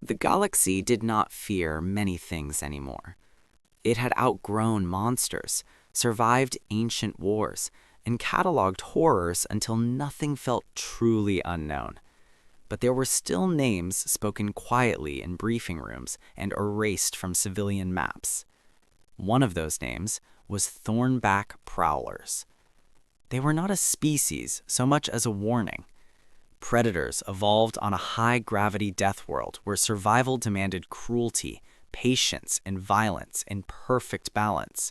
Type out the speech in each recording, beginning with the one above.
The galaxy did not fear many things anymore. It had outgrown monsters, survived ancient wars, and cataloged horrors until nothing felt truly unknown. But there were still names spoken quietly in briefing rooms and erased from civilian maps. One of those names was Thornback Prowlers. They were not a species so much as a warning. Predators evolved on a high-gravity death world where survival demanded cruelty, patience, and violence in perfect balance.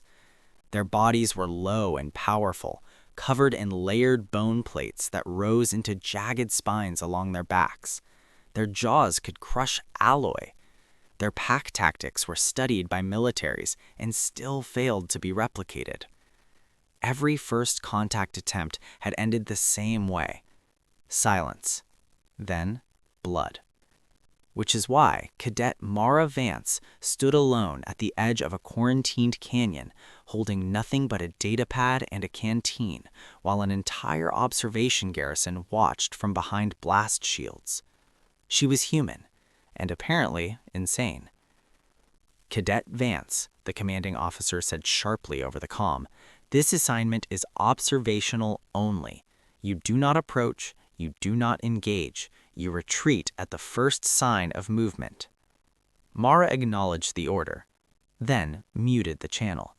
Their bodies were low and powerful, covered in layered bone plates that rose into jagged spines along their backs. Their jaws could crush alloy. Their pack tactics were studied by militaries and still failed to be replicated. Every first contact attempt had ended the same way. Silence, then blood. Which is why Cadet Mara Vance stood alone at the edge of a quarantined canyon, holding nothing but a datapad and a canteen, while an entire observation garrison watched from behind blast shields. She was human, and apparently insane. "Cadet Vance," the commanding officer said sharply over the comm, "this assignment is observational only. You do not approach, you do not engage. You retreat at the first sign of movement." Mara acknowledged the order, then muted the channel.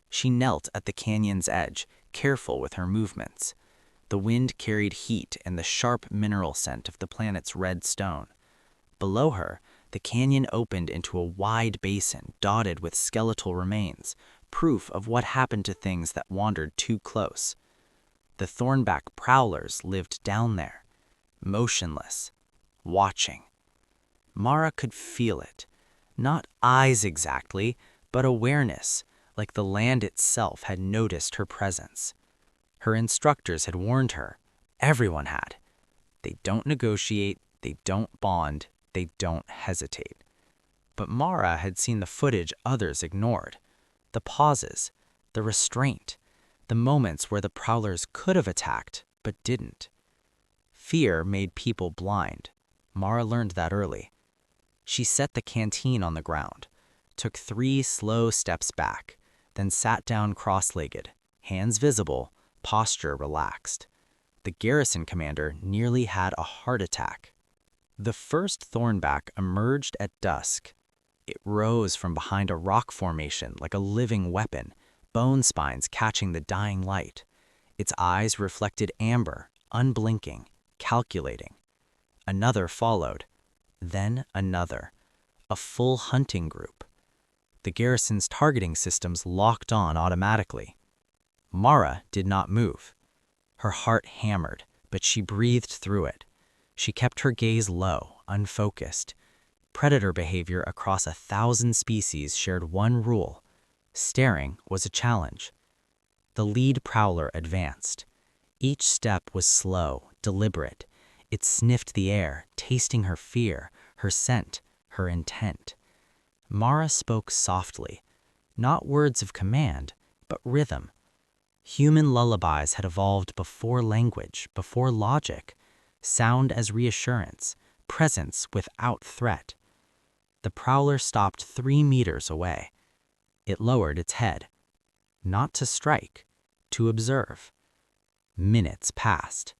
She knelt at the canyon's edge, careful with her movements. The wind carried heat and the sharp mineral scent of the planet's red stone. Below her, the canyon opened into a wide basin dotted with skeletal remains, proof of what happened to things that wandered too close. The Thornback Prowlers lived down there, motionless, watching. Mara could feel it. Not eyes exactly, but awareness, like the land itself had noticed her presence. Her instructors had warned her. Everyone had. They don't negotiate, they don't bond, they don't hesitate. But Mara had seen the footage others ignored. The pauses, the restraint, the moments where the Prowlers could have attacked, but didn't. Fear made people blind. Mara learned that early. She set the canteen on the ground, took 3 slow steps back, then sat down cross-legged, hands visible, posture relaxed. The garrison commander nearly had a heart attack. The first Thornback emerged at dusk. It rose from behind a rock formation like a living weapon, bone spines catching the dying light. Its eyes reflected amber, unblinking, calculating. Another followed, then another, a full hunting group. The garrison's targeting systems locked on automatically. Mara did not move. Her heart hammered, but she breathed through it. She kept her gaze low, unfocused. Predator behavior across 1,000 species shared one rule: staring was a challenge. The lead prowler advanced. Each step was slow, deliberate. It sniffed the air, tasting her fear, her scent, her intent. Mara spoke softly, not words of command, but rhythm. Human lullabies had evolved before language, before logic. Sound as reassurance, presence without threat. The prowler stopped 3 meters away. It lowered its head. Not to strike, to observe. Minutes passed.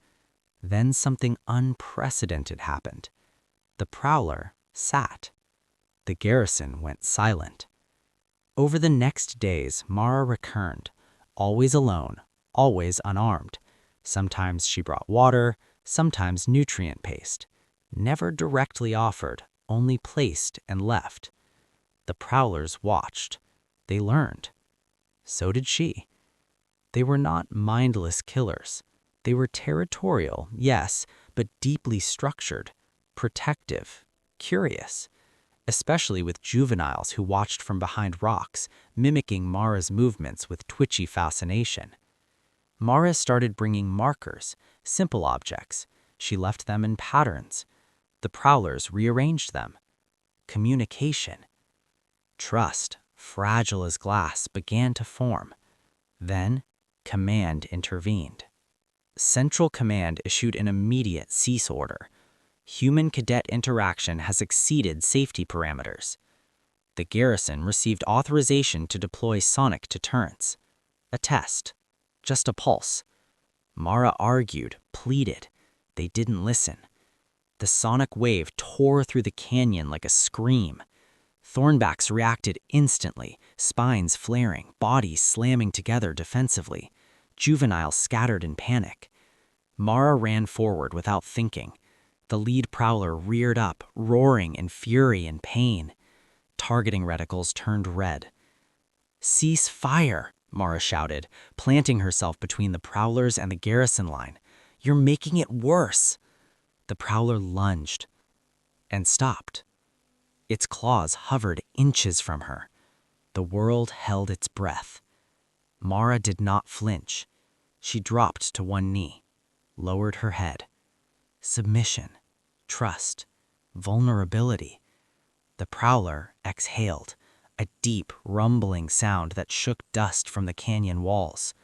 Then something unprecedented happened. The prowler sat. The garrison went silent. Over the next days, Mara returned, always alone, always unarmed. Sometimes she brought water, sometimes nutrient paste. Never directly offered, only placed and left. The prowlers watched. They learned. So did she. They were not mindless killers. They were territorial, yes, but deeply structured, protective, curious, especially with juveniles who watched from behind rocks, mimicking Mara's movements with twitchy fascination. Mara started bringing markers, simple objects. She left them in patterns. The prowlers rearranged them. Communication. Trust, fragile as glass, began to form. Then, command intervened. Central Command issued an immediate cease order. Human-cadet interaction has exceeded safety parameters. The garrison received authorization to deploy sonic deterrence. A test. Just a pulse. Mara argued, pleaded. They didn't listen. The sonic wave tore through the canyon like a scream. Thornbacks reacted instantly, spines flaring, bodies slamming together defensively. Juveniles scattered in panic. Mara ran forward without thinking. The lead prowler reared up, roaring in fury and pain. Targeting reticles turned red. "Cease fire!" Mara shouted, planting herself between the prowlers and the garrison line. "You're making it worse!" The prowler lunged and stopped. Its claws hovered inches from her. The world held its breath. Mara did not flinch. She dropped to one knee, lowered her head. Submission, trust, vulnerability. The prowler exhaled, a deep, rumbling sound that shook dust from the canyon walls.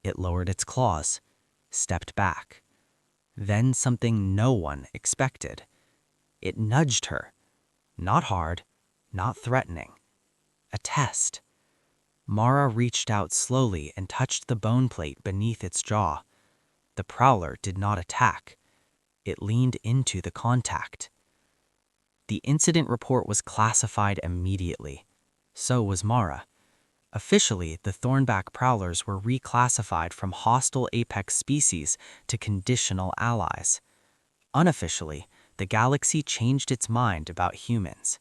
It lowered its claws, stepped back. Then something no one expected. It nudged her. Not hard, not threatening. A test. Mara reached out slowly and touched the bone plate beneath its jaw. The prowler did not attack. It leaned into the contact. The incident report was classified immediately. So was Mara. Officially, the Thornback Prowlers were reclassified from hostile apex species to conditional allies. Unofficially, the galaxy changed its mind about humans.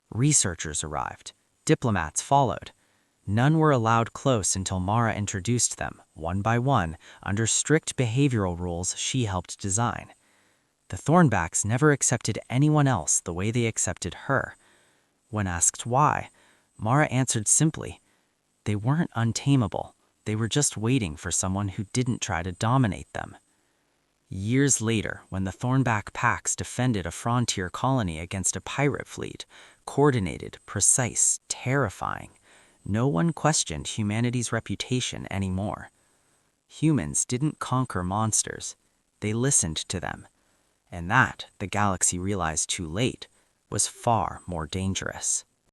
Researchers arrived. Diplomats followed. None were allowed close until Mara introduced them, one by one, under strict behavioral rules she helped design. The Thornbacks never accepted anyone else the way they accepted her. When asked why, Mara answered simply, they weren't untamable. They were just waiting for someone who didn't try to dominate them. Years later, when the Thornback packs defended a frontier colony against a pirate fleet, coordinated, precise, terrifying, no one questioned humanity's reputation anymore. Humans didn't conquer monsters. They listened to them. And that, the galaxy realized too late, was far more dangerous.